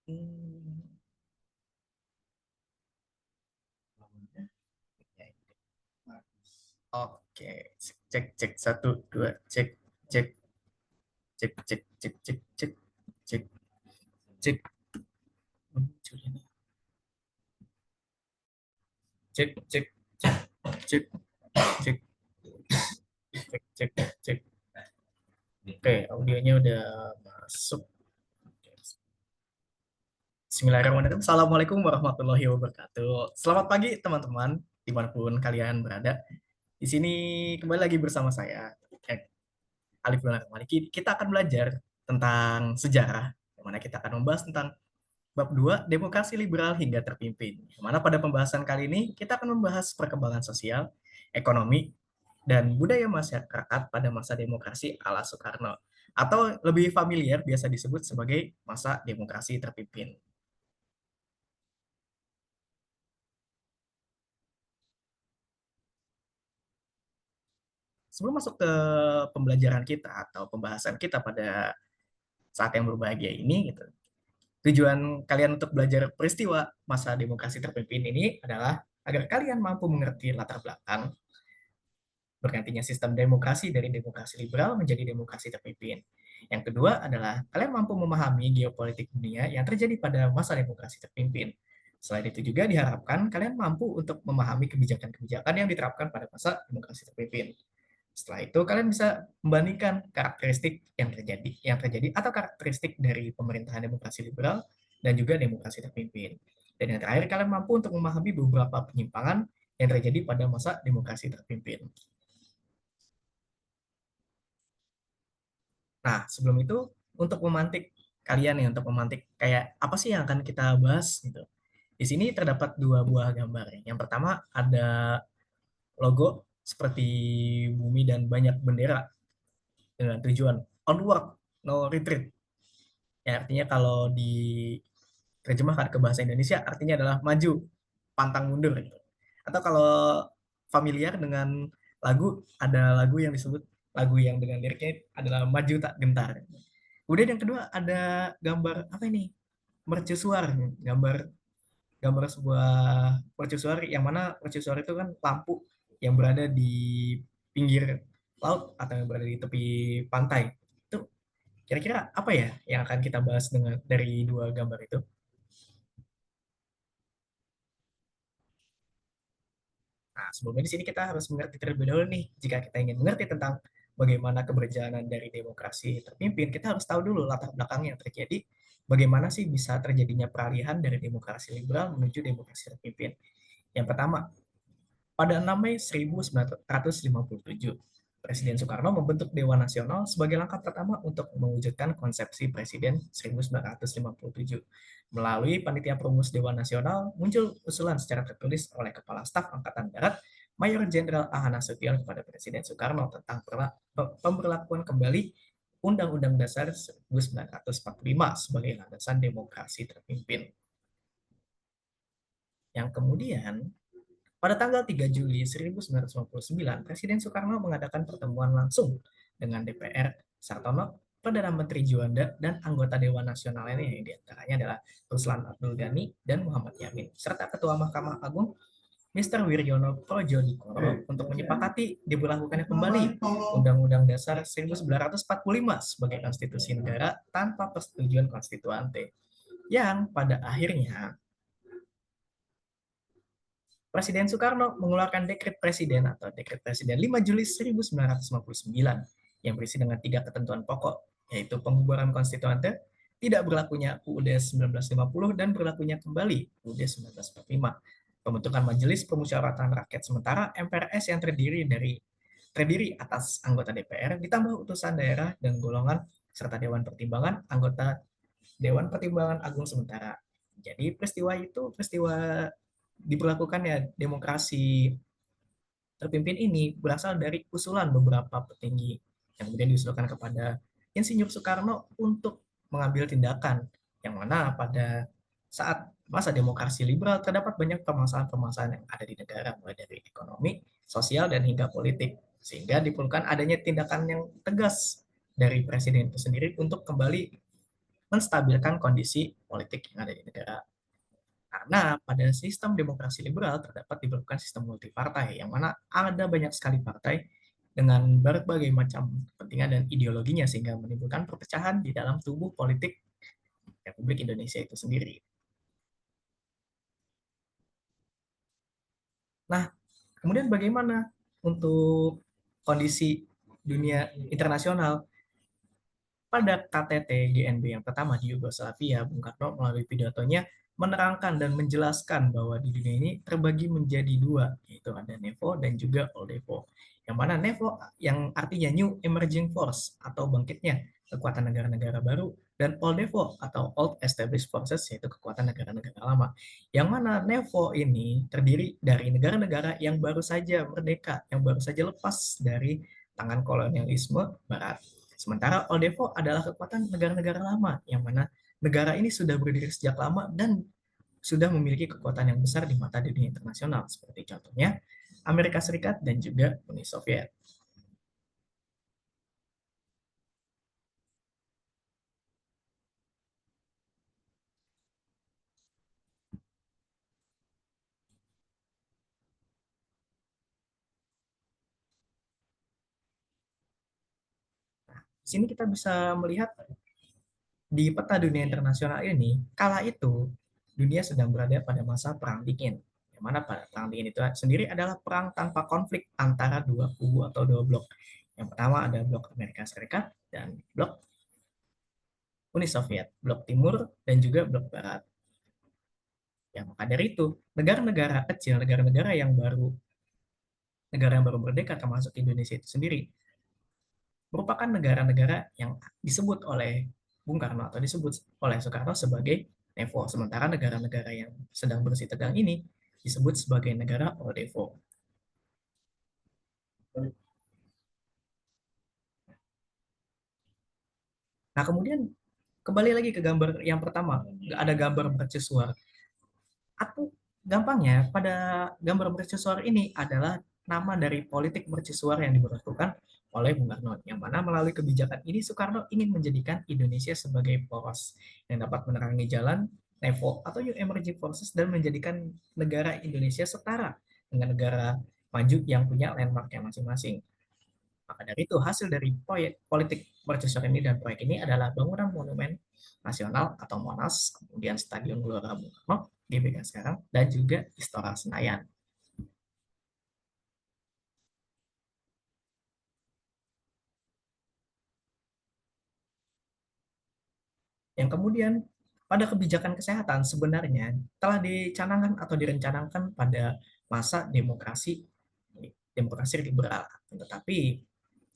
Hmm, Oke, cek cek satu dua cek cek cek cek cek cek cek cek cek muncul ini cek cek cek cek cek cek cek cek. Oke, audionya udah masuk. Bismillahirrahmanirrahim. Assalamualaikum warahmatullahi wabarakatuh. Selamat pagi teman-teman dimanapun kalian berada. Di sini kembali lagi bersama saya, Alif Donat Maliki. Kita akan belajar tentang sejarah, di mana kita akan membahas tentang bab 2 demokrasi liberal hingga terpimpin. Di mana pada pembahasan kali ini kita akan membahas perkembangan sosial, ekonomi, dan budaya masyarakat pada masa demokrasi ala Soekarno, atau lebih familiar biasa disebut sebagai masa demokrasi terpimpin. Sebelum masuk ke pembelajaran kita atau pembahasan kita pada saat yang berbahagia ini, gitu, tujuan kalian untuk belajar peristiwa masa demokrasi terpimpin ini adalah agar kalian mampu mengerti latar belakang bergantinya sistem demokrasi dari demokrasi liberal menjadi demokrasi terpimpin. Yang kedua adalah kalian mampu memahami geopolitik dunia yang terjadi pada masa demokrasi terpimpin. Selain itu juga diharapkan kalian mampu untuk memahami kebijakan-kebijakan yang diterapkan pada masa demokrasi terpimpin. Setelah itu kalian bisa membandingkan karakteristik yang terjadi atau karakteristik dari pemerintahan demokrasi liberal dan juga demokrasi terpimpin. Dan yang terakhir kalian mampu untuk memahami beberapa penyimpangan yang terjadi pada masa demokrasi terpimpin. Nah, sebelum itu untuk memantik kalian nih, untuk memantik kayak apa sih yang akan kita bahas gitu. Di sini terdapat dua buah gambar. Yang pertama ada logo seperti bumi dan banyak bendera dengan tujuan onward, no retreat. Ya, artinya kalau diterjemahkan ke bahasa Indonesia artinya adalah maju, pantang mundur gitu. Atau kalau familiar dengan lagu, ada lagu yang disebut lagu yang dengan liriknya adalah maju tak gentar. Kemudian yang kedua ada gambar apa ini? Mercusuar, gambar gambar sebuah mercusuar yang mana mercusuar itu kan lampu yang berada di pinggir laut atau yang berada di tepi pantai. Itu kira-kira apa ya yang akan kita bahas dengan dari dua gambar itu? Nah, sebelumnya di sini kita harus mengerti terlebih dahulu nih, jika kita ingin mengerti tentang bagaimana keberjalanan dari demokrasi terpimpin, kita harus tahu dulu latar belakang yang terjadi, bagaimana sih bisa terjadinya peralihan dari demokrasi liberal menuju demokrasi terpimpin. Yang pertama, pada 6 Mei 1957, Presiden Soekarno membentuk Dewan Nasional sebagai langkah pertama untuk mewujudkan konsepsi Presiden 1957. Melalui Panitia Perumus Dewan Nasional, muncul usulan secara tertulis oleh Kepala Staf Angkatan Darat, Mayor Jenderal A. Nasution kepada Presiden Soekarno tentang pemberlakuan kembali Undang-Undang Dasar 1945 sebagai landasan demokrasi terpimpin. Yang kemudian pada tanggal 3 Juli 1959, Presiden Soekarno mengadakan pertemuan langsung dengan DPR, Sartono, Perdana Menteri Juanda, dan anggota Dewan Nasional lainnya yang diantaranya adalah Ruslan Abdul Ghani dan Muhammad Yamin, serta Ketua Mahkamah Agung Mr. Wiryono Projodikoro untuk menyepakati diberlakukannya kembali Undang-Undang Dasar 1945 sebagai konstitusi negara tanpa persetujuan konstituante, yang pada akhirnya Presiden Soekarno mengeluarkan Dekret Presiden atau Dekret Presiden 5 Juli 1959 yang berisi dengan tiga ketentuan pokok, yaitu pembubaran konstituante, tidak berlakunya UUD 1950 dan berlakunya kembali UUD 1945, pembentukan Majelis Permusyawaratan Rakyat Sementara MPRS yang terdiri atas anggota DPR ditambah utusan daerah dan golongan serta Dewan Pertimbangan anggota Dewan Pertimbangan Agung Sementara. Jadi peristiwa diberlakukannya demokrasi terpimpin ini berasal dari usulan beberapa petinggi yang kemudian diusulkan kepada Insinyur Soekarno untuk mengambil tindakan yang mana pada saat masa demokrasi liberal terdapat banyak permasalahan-permasalahan yang ada di negara mulai dari ekonomi, sosial dan hingga politik sehingga diperlukan adanya tindakan yang tegas dari presiden itu sendiri untuk kembali menstabilkan kondisi politik yang ada di negara. Karena pada sistem demokrasi liberal terdapat diberlakukan sistem multipartai, yang mana ada banyak sekali partai dengan berbagai macam kepentingan dan ideologinya, sehingga menimbulkan perpecahan di dalam tubuh politik Republik Indonesia itu sendiri. Nah, kemudian bagaimana untuk kondisi dunia internasional? Pada KTT GNB yang pertama di Yugoslavia, Bung Karno melalui pidatonya menerangkan dan menjelaskan bahwa di dunia ini terbagi menjadi dua, yaitu ada NEVO dan juga Old Devo. Yang mana NEVO yang artinya New Emerging Force atau bangkitnya kekuatan negara-negara baru, dan Old Devo atau Old Established Forces yaitu kekuatan negara-negara lama. Yang mana NEVO ini terdiri dari negara-negara yang baru saja merdeka, yang baru saja lepas dari tangan kolonialisme Barat. Sementara Oldevo adalah kekuatan negara-negara lama, yang mana negara ini sudah berdiri sejak lama dan sudah memiliki kekuatan yang besar di mata dunia internasional, seperti contohnya Amerika Serikat dan juga Uni Soviet. Di sini kita bisa melihat di peta dunia internasional ini, kala itu dunia sedang berada pada masa perang dingin. Yang mana pada perang dingin itu sendiri adalah perang tanpa konflik antara dua kubu atau dua blok. Yang pertama ada blok Amerika Serikat dan blok Uni Soviet, blok Timur dan juga blok Barat. Ya, maka dari itu, negara-negara kecil, negara yang baru merdeka termasuk Indonesia itu sendiri, merupakan negara-negara yang disebut oleh Bung Karno atau disebut oleh Soekarno sebagai NEVO. Sementara negara-negara yang sedang bersih tegang ini disebut sebagai negara ODEVO. Nah, kemudian kembali lagi ke gambar yang pertama, ada gambar mercusuar. Atau gampangnya, pada gambar mercusuar ini adalah nama dari politik mercusuar yang diberlakukan oleh Bung Karno, yang mana melalui kebijakan ini Soekarno ingin menjadikan Indonesia sebagai poros yang dapat menerangi jalan NEVO atau New Emerging Forces dan menjadikan negara Indonesia setara dengan negara maju yang punya landmark yang masing-masing. Maka dari itu, hasil dari proyek politik mercusuar ini dan proyek ini adalah bangunan monumen nasional atau Monas, kemudian Stadion Gelora Bung Karno, GBK sekarang, dan juga Istora Senayan. Yang kemudian pada kebijakan kesehatan sebenarnya telah dicanangkan atau direncanakan pada masa demokrasi demokrasi liberal. Tetapi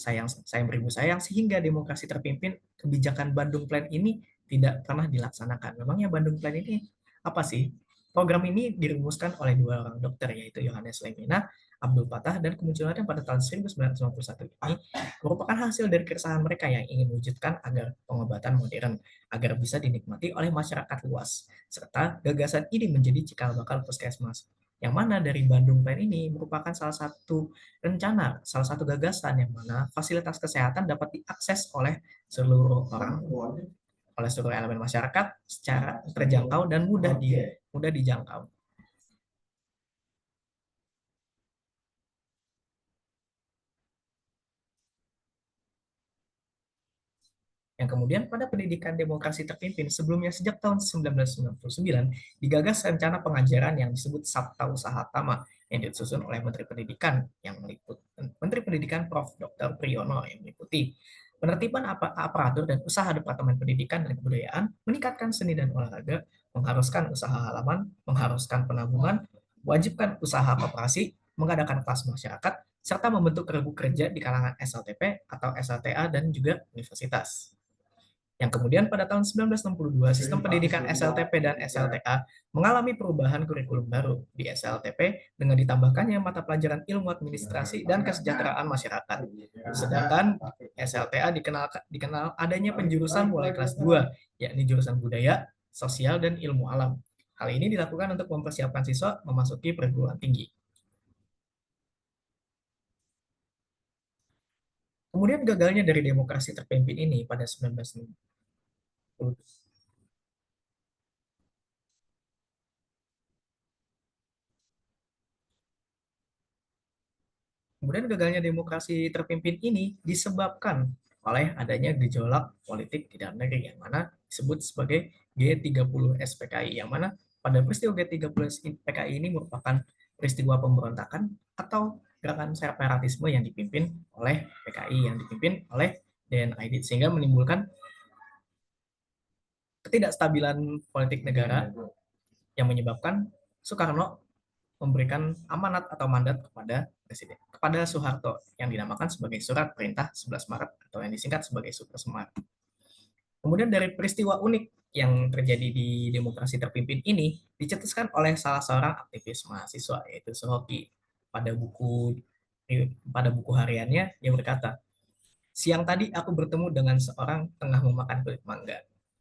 sayang beribu sayang sehingga demokrasi terpimpin kebijakan Bandung Plan ini tidak pernah dilaksanakan. Memangnya Bandung Plan ini apa sih? Program ini dirumuskan oleh dua orang dokter yaitu Yohanes Lemina, Abdul Fattah, dan kemunculannya pada tahun 1951 ini merupakan hasil dari keresahan mereka yang ingin mewujudkan agar pengobatan modern agar bisa dinikmati oleh masyarakat luas serta gagasan ini menjadi cikal bakal puskesmas yang mana dari Bandung Plan ini merupakan salah satu rencana, salah satu gagasan yang mana fasilitas kesehatan dapat diakses oleh seluruh orang, oleh seluruh elemen masyarakat secara terjangkau dan mudah dijangkau. Yang kemudian pada pendidikan demokrasi terpimpin sebelumnya sejak tahun 1999 digagas rencana pengajaran yang disebut Sabta Usaha Tama yang disusun oleh Menteri Pendidikan yang meliput Menteri Pendidikan Prof. Dr. Priyono yang meliputi penertiban aparatur dan usaha Departemen Pendidikan dan Kebudayaan, meningkatkan seni dan olahraga, mengharuskan usaha halaman, mengharuskan penabungan, wajibkan usaha koperasi, mengadakan kelas masyarakat, serta membentuk regu kerja di kalangan SLTP atau SLTA dan juga universitas. Yang kemudian pada tahun 1962, sistem pendidikan SLTP dan SLTA mengalami perubahan kurikulum baru di SLTP dengan ditambahkannya mata pelajaran ilmu administrasi dan kesejahteraan masyarakat. Sedangkan SLTA dikenal adanya penjurusan mulai kelas 2, yakni jurusan budaya, sosial, dan ilmu alam. Hal ini dilakukan untuk mempersiapkan siswa memasuki perguruan tinggi. Kemudian gagalnya dari demokrasi terpimpin ini pada 19 Kemudian gagalnya demokrasi terpimpin ini disebabkan oleh adanya gejolak politik di dalam negeri yang mana disebut sebagai G30 SPKI, yang mana pada peristiwa G30 SPKI ini merupakan peristiwa pemberontakan atau gerakan separatisme yang dipimpin oleh PKI, yang dipimpin oleh DN Aidit, sehingga menimbulkan ketidakstabilan politik negara yang menyebabkan Soekarno memberikan amanat atau mandat kepada Presiden, kepada Soeharto, yang dinamakan sebagai Surat Perintah 11 Maret atau yang disingkat sebagai Super Semar. Kemudian dari peristiwa unik yang terjadi di demokrasi terpimpin ini dicetuskan oleh salah seorang aktivis mahasiswa, yaitu Sohoki. pada buku pada buku hariannya yang berkata, siang tadi aku bertemu dengan seorang tengah memakan kulit mangga.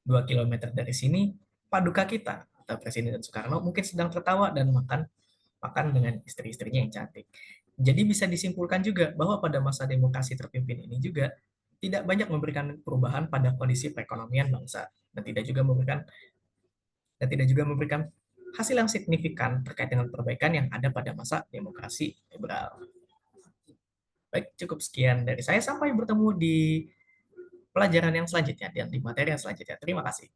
2 kilometer dari sini, paduka kita atau Presiden Soekarno mungkin sedang tertawa dan makan makan dengan istri-istrinya yang cantik. Jadi bisa disimpulkan juga bahwa pada masa demokrasi terpimpin ini juga tidak banyak memberikan perubahan pada kondisi perekonomian bangsa, dan tidak juga memberikan hasil yang signifikan terkait dengan perbaikan yang ada pada masa demokrasi liberal. Baik, cukup sekian dari saya. Sampai bertemu di pelajaran yang selanjutnya dan di materi yang selanjutnya. Terima kasih.